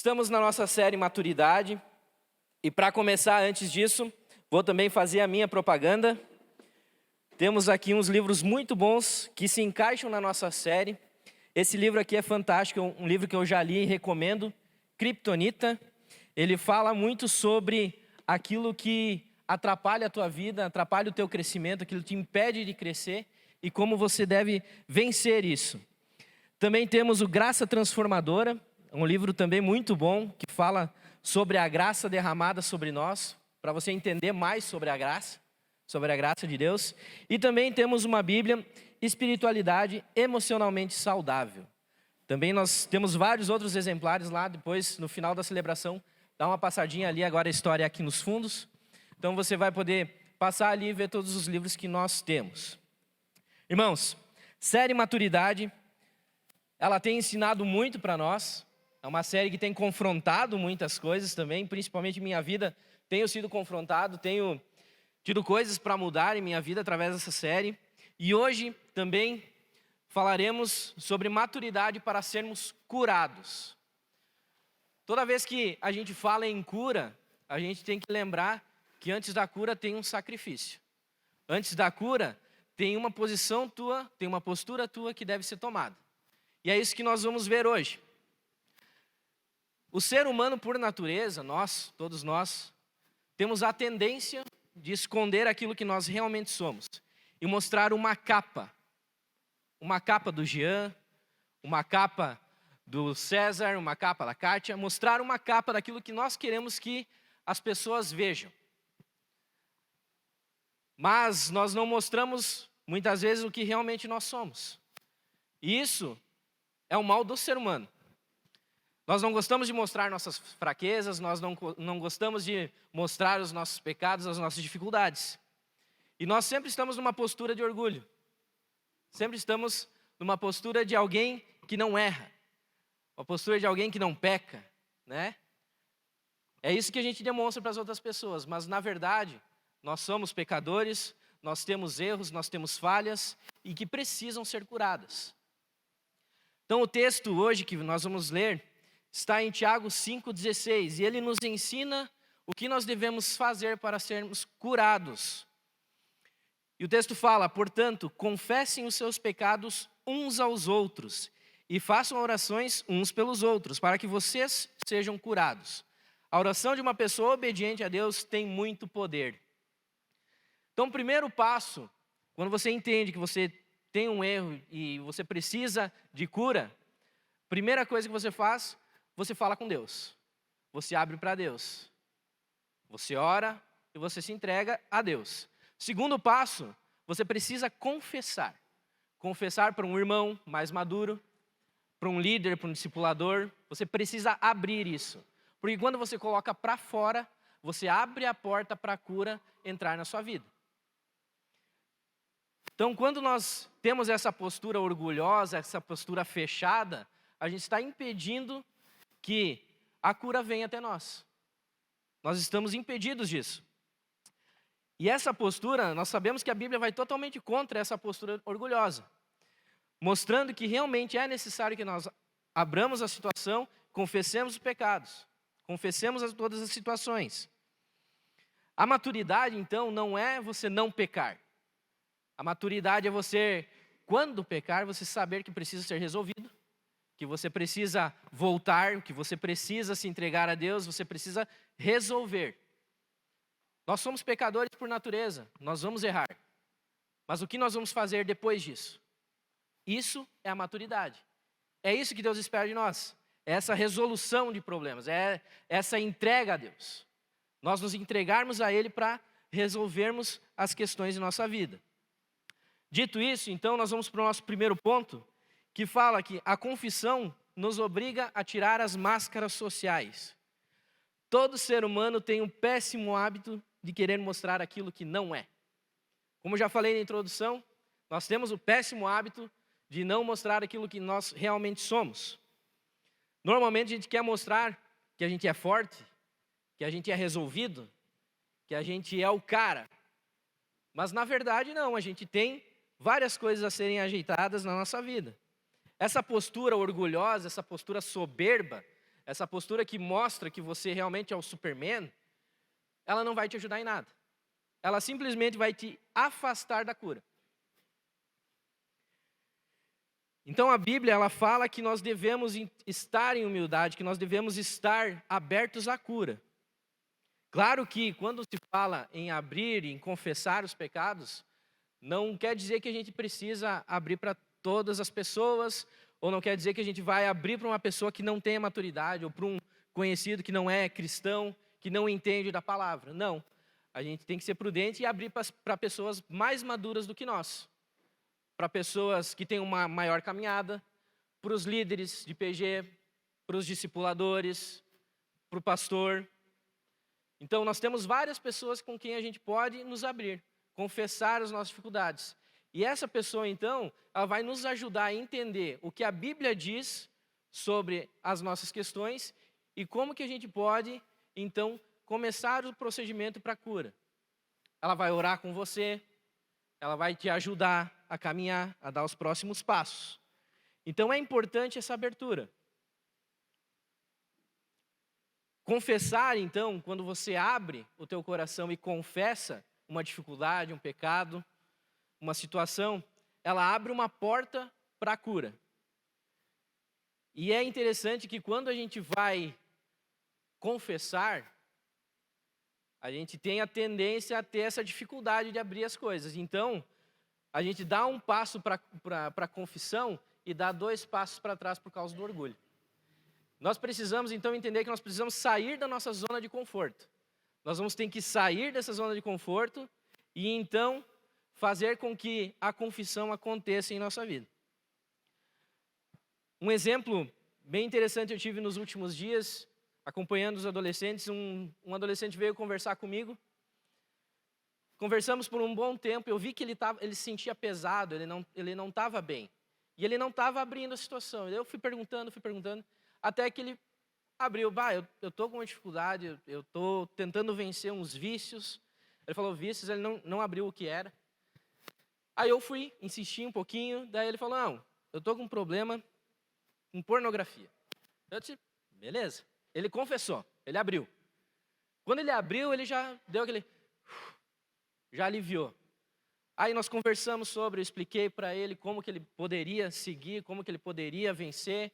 Estamos na nossa série Maturidade e para começar, antes disso, vou também fazer a minha propaganda. Temos aqui uns livros muito bons que se encaixam na nossa série. Esse livro aqui é fantástico, é um livro que eu já li e recomendo, Kryptonita. Ele fala muito sobre aquilo que atrapalha a tua vida, atrapalha o teu crescimento, aquilo que te impede de crescer e como você deve vencer isso. Também temos o Graça Transformadora, um livro também muito bom, que fala sobre a graça derramada sobre nós, para você entender mais sobre a graça de Deus. E também temos uma Bíblia, Espiritualidade Emocionalmente Saudável. Também nós temos vários outros exemplares lá, depois no final da celebração, dá uma passadinha ali, agora a história é aqui nos fundos. Então você vai poder passar ali e ver todos os livros que nós temos. Irmãos, série Maturidade, ela tem ensinado muito para nós. É uma série que tem confrontado muitas coisas também, principalmente em minha vida. Tenho sido confrontado, tenho tido coisas para mudar em minha vida através dessa série. E hoje também falaremos sobre maturidade para sermos curados. Toda vez que a gente fala em cura, a gente tem que lembrar que antes da cura tem um sacrifício. Antes da cura tem uma posição tua, tem uma postura tua que deve ser tomada. E é isso que nós vamos ver hoje. O ser humano, por natureza, todos nós, temos a tendência de esconder aquilo que nós realmente somos e mostrar uma capa do Jean, uma capa do César, uma capa da Kátia, mostrar uma capa daquilo que nós queremos que as pessoas vejam. Mas nós não mostramos, muitas vezes, o que realmente nós somos. E isso é o mal do ser humano. Nós não gostamos de mostrar nossas fraquezas, nós não gostamos de mostrar os nossos pecados, as nossas dificuldades. E nós sempre estamos numa postura de orgulho. Sempre estamos numa postura de alguém que não erra. Uma postura de alguém que não peca, né? É isso que a gente demonstra para as outras pessoas, mas na verdade, nós somos pecadores, nós temos erros, nós temos falhas e que precisam ser curadas. Então o texto hoje que nós vamos ler está em Tiago 5,16, e ele nos ensina o que nós devemos fazer para sermos curados. E o texto fala, portanto, confessem os seus pecados uns aos outros, e façam orações uns pelos outros, para que vocês sejam curados. A oração de uma pessoa obediente a Deus tem muito poder. Então, o primeiro passo, quando você entende que você tem um erro e você precisa de cura, a primeira coisa que você faz, você fala com Deus, você abre para Deus, você ora e você se entrega a Deus. Segundo passo, você precisa confessar. Confessar para um irmão mais maduro, para um líder, para um discipulador, você precisa abrir isso. Porque quando você coloca para fora, você abre a porta para a cura entrar na sua vida. Então, quando nós temos essa postura orgulhosa, essa postura fechada, a gente está impedindo que a cura venha até nós. Nós estamos impedidos disso. E essa postura, nós sabemos que a Bíblia vai totalmente contra essa postura orgulhosa, mostrando que realmente é necessário que nós abramos a situação, confessemos os pecados, confessemos todas as situações. A maturidade, então, não é você não pecar. A maturidade é você, quando pecar, você saber que precisa ser resolvido, que você precisa voltar, que você precisa se entregar a Deus, você precisa resolver. Nós somos pecadores por natureza, nós vamos errar. Mas o que nós vamos fazer depois disso? Isso é a maturidade. É isso que Deus espera de nós. É essa resolução de problemas, é essa entrega a Deus. Nós nos entregarmos a Ele para resolvermos as questões de nossa vida. Dito isso, então, nós vamos para o nosso primeiro ponto, que fala que a confissão nos obriga a tirar as máscaras sociais. Todo ser humano tem um péssimo hábito de querer mostrar aquilo que não é. Como já falei na introdução, nós temos o péssimo hábito de não mostrar aquilo que nós realmente somos. Normalmente a gente quer mostrar que a gente é forte, que a gente é resolvido, que a gente é o cara. Mas na verdade não, a gente tem várias coisas a serem ajeitadas na nossa vida. Essa postura orgulhosa, essa postura soberba, essa postura que mostra que você realmente é o Superman, ela não vai te ajudar em nada. Ela simplesmente vai te afastar da cura. Então a Bíblia, ela fala que nós devemos estar em humildade, que nós devemos estar abertos à cura. Claro que quando se fala em abrir, em confessar os pecados, não quer dizer que a gente precisa abrir para todas as pessoas, ou não quer dizer que a gente vai abrir para uma pessoa que não tenha maturidade, ou para um conhecido que não é cristão, que não entende da palavra. Não, a gente tem que ser prudente e abrir para pessoas mais maduras do que nós. Para pessoas que têm uma maior caminhada, para os líderes de PG, para os discipuladores, para o pastor. Então, nós temos várias pessoas com quem a gente pode nos abrir, confessar as nossas dificuldades. E essa pessoa, então, ela vai nos ajudar a entender o que a Bíblia diz sobre as nossas questões e como que a gente pode, então, começar o procedimento para a cura. Ela vai orar com você, ela vai te ajudar a caminhar, a dar os próximos passos. Então é importante essa abertura. Confessar, então, quando você abre o teu coração e confessa uma dificuldade, um pecado, uma situação, ela abre uma porta para a cura. E é interessante que quando a gente vai confessar, a gente tem a tendência a ter essa dificuldade de abrir as coisas. Então, a gente dá um passo para a confissão e dá 2 passos para trás por causa do orgulho. Nós precisamos, então, entender que nós precisamos sair da nossa zona de conforto. Nós vamos ter que sair dessa zona de conforto e, então, fazer com que a confissão aconteça em nossa vida. Um exemplo bem interessante eu tive nos últimos dias, acompanhando os adolescentes. Um adolescente veio conversar comigo. Conversamos por um bom tempo, eu vi que ele se sentia pesado, ele não estava bem. E ele não estava abrindo a situação. Eu fui perguntando, até que ele abriu. Eu estou com uma dificuldade, eu estou tentando vencer uns vícios. Ele falou vícios, ele não abriu o que era. Aí eu fui, insisti um pouquinho, daí ele falou, não, eu estou com um problema com pornografia. Eu disse, beleza. Ele confessou, ele abriu. Quando ele abriu, ele já deu aquele... já aliviou. Aí nós conversamos sobre, eu expliquei para ele como que ele poderia seguir, como que ele poderia vencer.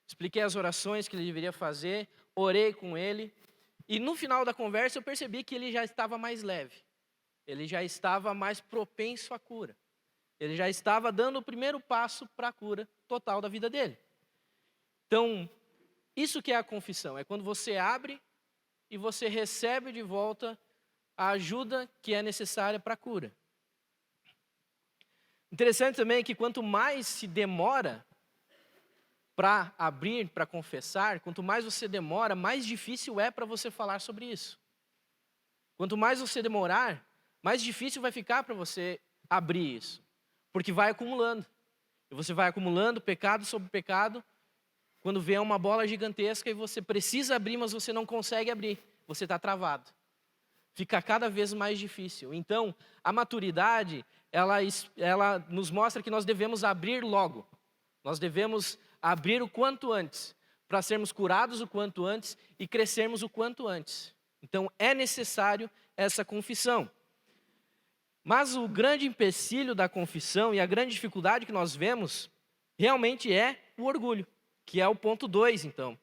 Expliquei as orações que ele deveria fazer, orei com ele. E no final da conversa eu percebi que ele já estava mais leve. Ele já estava mais propenso à cura. Ele já estava dando o primeiro passo para a cura total da vida dele. Então, isso que é a confissão. É quando você abre e você recebe de volta a ajuda que é necessária para a cura. Interessante também que quanto mais se demora para abrir, para confessar, quanto mais você demora, mais difícil é para você falar sobre isso. Quanto mais você demorar, mais difícil vai ficar para você abrir isso. Porque vai acumulando. E você vai acumulando pecado sobre pecado, quando vem uma bola gigantesca e você precisa abrir, mas você não consegue abrir. Você está travado. Fica cada vez mais difícil. Então, a maturidade, ela nos mostra que nós devemos abrir logo. Nós devemos abrir o quanto antes, para sermos curados o quanto antes e crescermos o quanto antes. Então, é necessário essa confissão. Mas o grande empecilho da confissão e a grande dificuldade que nós vemos, realmente é o orgulho, que é o ponto 2, então.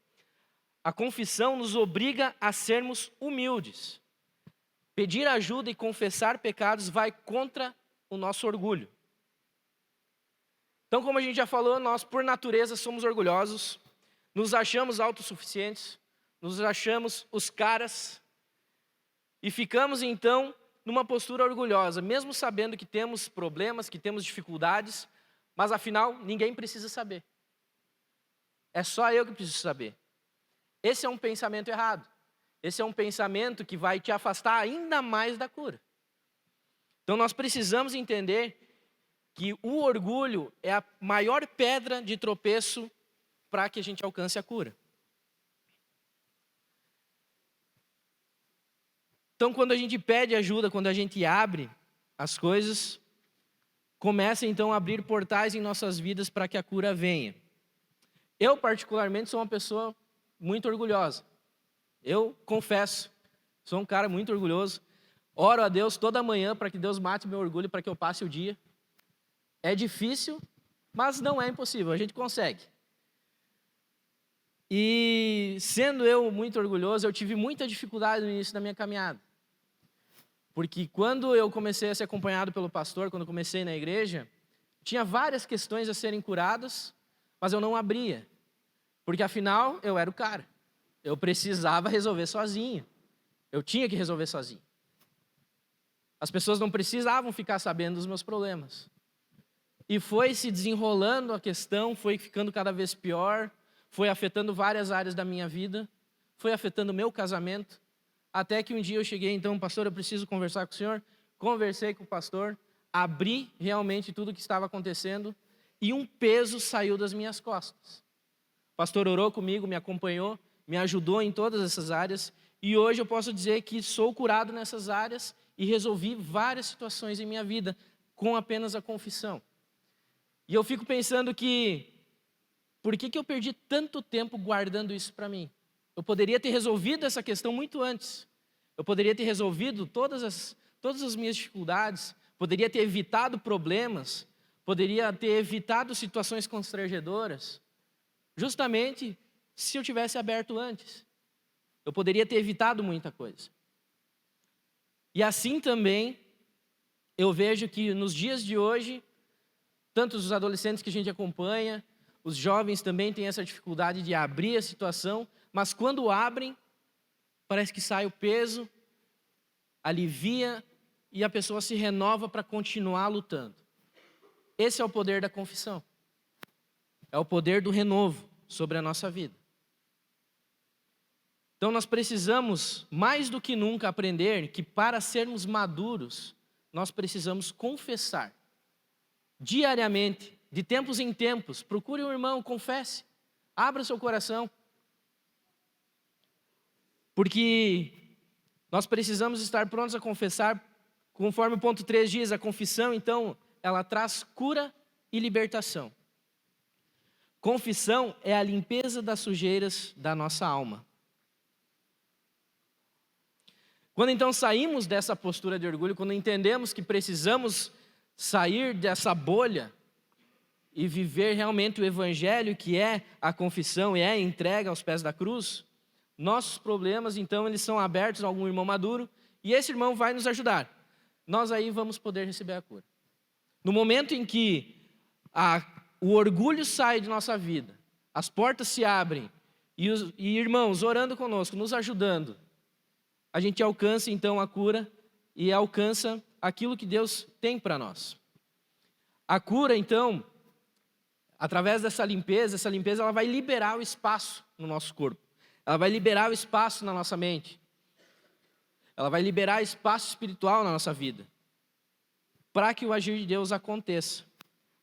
A confissão nos obriga a sermos humildes. Pedir ajuda e confessar pecados vai contra o nosso orgulho. Então, como a gente já falou, nós por natureza somos orgulhosos, nos achamos autossuficientes, nos achamos os caras e ficamos então numa postura orgulhosa, mesmo sabendo que temos problemas, que temos dificuldades, mas afinal ninguém precisa saber. É só eu que preciso saber. Esse é um pensamento errado. Esse é um pensamento que vai te afastar ainda mais da cura. Então nós precisamos entender que o orgulho é a maior pedra de tropeço para que a gente alcance a cura. Então quando a gente pede ajuda, quando a gente abre as coisas, começa então a abrir portais em nossas vidas para que a cura venha. Eu particularmente sou uma pessoa muito orgulhosa. Eu confesso, sou um cara muito orgulhoso. Oro a Deus toda manhã para que Deus mate meu orgulho, para que eu passe o dia. É difícil, mas não é impossível, a gente consegue. E sendo eu muito orgulhoso, eu tive muita dificuldade no início da minha caminhada. Porque quando eu comecei a ser acompanhado pelo pastor, quando eu comecei na igreja, tinha várias questões a serem curadas, mas eu não abria. Porque afinal, eu era o cara. Eu precisava resolver sozinho. Eu tinha que resolver sozinho. As pessoas não precisavam ficar sabendo dos meus problemas. E foi se desenrolando a questão, foi ficando cada vez pior, foi afetando várias áreas da minha vida, foi afetando o meu casamento, até que um dia eu cheguei, então, pastor, eu preciso conversar com o senhor. Conversei com o pastor, abri realmente tudo o que estava acontecendo e um peso saiu das minhas costas. O pastor orou comigo, me acompanhou, me ajudou em todas essas áreas e hoje eu posso dizer que sou curado nessas áreas e resolvi várias situações em minha vida com apenas a confissão. E eu fico pensando que, por que eu perdi tanto tempo guardando isso para mim? Eu poderia ter resolvido essa questão muito antes. Eu poderia ter resolvido todas as minhas dificuldades, poderia ter evitado problemas, poderia ter evitado situações constrangedoras, justamente se eu tivesse aberto antes. Eu poderia ter evitado muita coisa. E assim também, eu vejo que nos dias de hoje, tanto os adolescentes que a gente acompanha, os jovens também têm essa dificuldade de abrir a situação, mas quando abrem, parece que sai o peso, alivia e a pessoa se renova para continuar lutando. Esse é o poder da confissão. É o poder do renovo sobre a nossa vida. Então nós precisamos, mais do que nunca, aprender que para sermos maduros, nós precisamos confessar. Diariamente, de tempos em tempos, procure um irmão, confesse, abra seu coração. Porque nós precisamos estar prontos a confessar, conforme o ponto 3 diz, a confissão, então, ela traz cura e libertação. Confissão é a limpeza das sujeiras da nossa alma. Quando então saímos dessa postura de orgulho, quando entendemos que precisamos sair dessa bolha e viver realmente o evangelho, que é a confissão e é a entrega aos pés da cruz, nossos problemas, então, eles são abertos a algum irmão maduro e esse irmão vai nos ajudar. Nós aí vamos poder receber a cura. No momento em que o orgulho sai de nossa vida, as portas se abrem e irmãos orando conosco, nos ajudando, a gente alcança então a cura e alcança aquilo que Deus tem para nós. A cura, então, através dessa limpeza, ela vai liberar o espaço no nosso corpo. Ela vai liberar o espaço na nossa mente. Ela vai liberar espaço espiritual na nossa vida, para que o agir de Deus aconteça.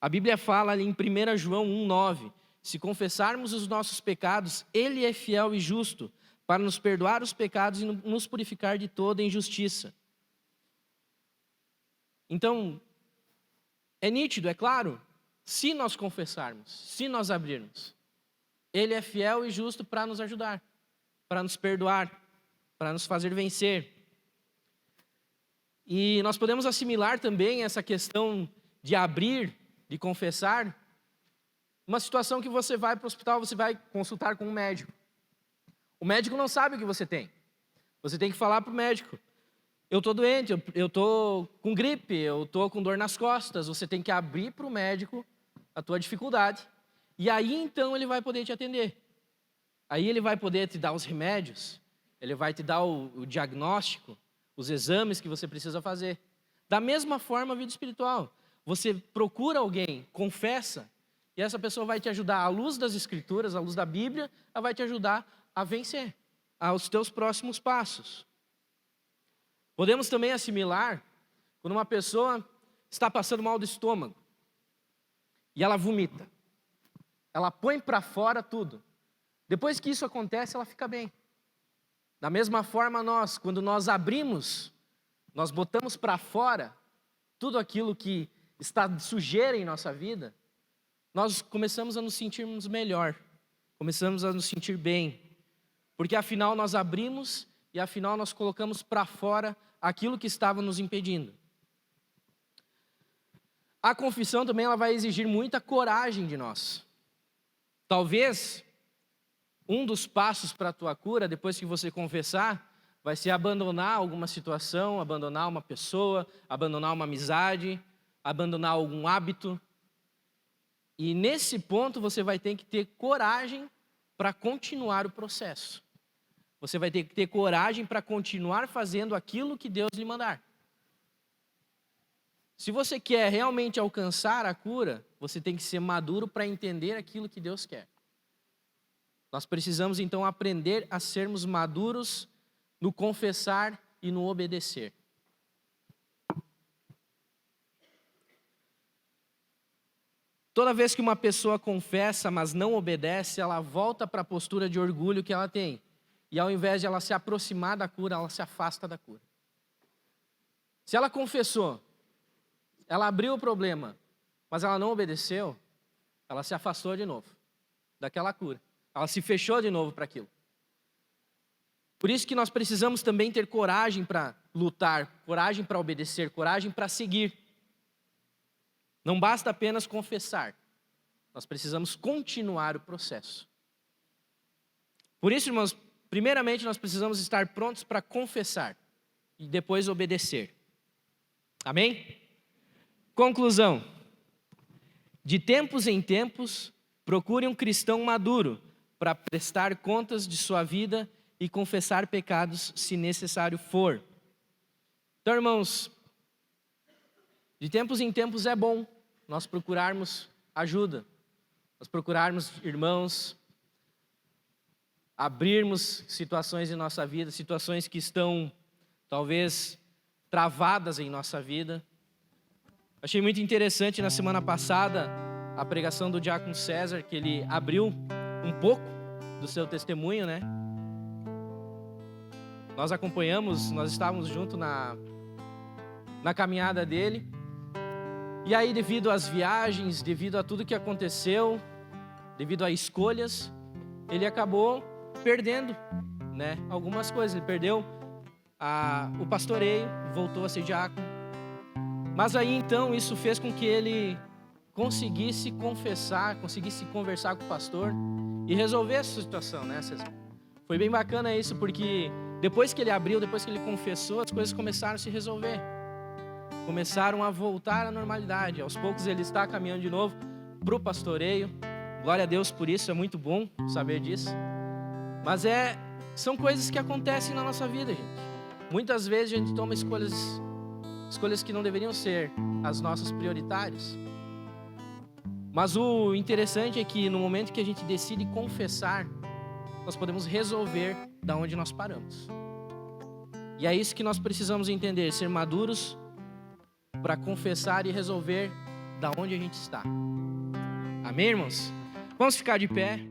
A Bíblia fala ali em 1 João 1,9, se confessarmos os nossos pecados, Ele é fiel e justo para nos perdoar os pecados e nos purificar de toda injustiça. Então, é nítido, é claro, se nós confessarmos, se nós abrirmos, Ele é fiel e justo para nos ajudar, para nos perdoar, para nos fazer vencer. E nós podemos assimilar também essa questão de abrir, de confessar, uma situação que você vai para o hospital, você vai consultar com um médico. O médico não sabe o que você tem. Você tem que falar para o médico, eu estou doente, eu estou com gripe, eu estou com dor nas costas. Você tem que abrir para o médico a tua dificuldade. E aí então ele vai poder te atender. Aí ele vai poder te dar os remédios, ele vai te dar o diagnóstico, os exames que você precisa fazer. Da mesma forma a vida espiritual. Você procura alguém, confessa, e essa pessoa vai te ajudar à luz das Escrituras, à luz da Bíblia, ela vai te ajudar a vencer, aos teus próximos passos. Podemos também assimilar quando uma pessoa está passando mal do estômago e ela vomita. Ela põe para fora tudo. Depois que isso acontece, ela fica bem. Da mesma forma nós, quando nós abrimos, nós botamos para fora tudo aquilo que está de sujeira em nossa vida, nós começamos a nos sentirmos melhor, começamos a nos sentir bem. Porque afinal nós abrimos e afinal nós colocamos para fora aquilo que estava nos impedindo. A confissão também ela vai exigir muita coragem de nós. Talvez um dos passos para a tua cura, depois que você confessar, vai ser abandonar alguma situação, abandonar uma pessoa, abandonar uma amizade, abandonar algum hábito. E nesse ponto você vai ter que ter coragem para continuar o processo. Você vai ter que ter coragem para continuar fazendo aquilo que Deus lhe mandar. Se você quer realmente alcançar a cura, você tem que ser maduro para entender aquilo que Deus quer. Nós precisamos então aprender a sermos maduros no confessar e no obedecer. Toda vez que uma pessoa confessa, mas não obedece, ela volta para a postura de orgulho que ela tem. E ao invés de ela se aproximar da cura, ela se afasta da cura. Se ela confessou, ela abriu o problema, mas ela não obedeceu, ela se afastou de novo daquela cura. Ela se fechou de novo para aquilo. Por isso que nós precisamos também ter coragem para lutar, coragem para obedecer, coragem para seguir. Não basta apenas confessar, nós precisamos continuar o processo. Por isso, irmãos, primeiramente nós precisamos estar prontos para confessar e depois obedecer. Amém? Conclusão. De tempos em tempos, procure um cristão maduro para prestar contas de sua vida e confessar pecados se necessário for. Então, irmãos, de tempos em tempos é bom nós procurarmos ajuda, nós procurarmos irmãos, abrirmos situações em nossa vida, situações que estão talvez travadas em nossa vida. Achei muito interessante na semana passada a pregação do diácono César, que ele abriu um pouco do seu testemunho, né? Nós acompanhamos, nós estávamos juntos na caminhada dele. E aí, devido às viagens, devido a tudo que aconteceu, devido a escolhas, ele acabou perdendo, né, algumas coisas. Ele perdeu o pastoreio, voltou a ser diácono. Mas aí, então, isso fez com que ele conseguisse confessar, conseguisse conversar com o pastor e resolver essa situação, né, César? Foi bem bacana isso, porque depois que ele abriu, depois que ele confessou, as coisas começaram a se resolver. Começaram a voltar à normalidade. Aos poucos ele está caminhando de novo para o pastoreio. Glória a Deus por isso, é muito bom saber disso. Mas são coisas que acontecem na nossa vida, gente. Muitas vezes a gente toma escolhas que não deveriam ser as nossas prioritárias. Mas o interessante é que no momento que a gente decide confessar, nós podemos resolver da onde nós paramos. E é isso que nós precisamos entender, ser maduros para confessar e resolver da onde a gente está. Amém, irmãos? Vamos ficar de pé.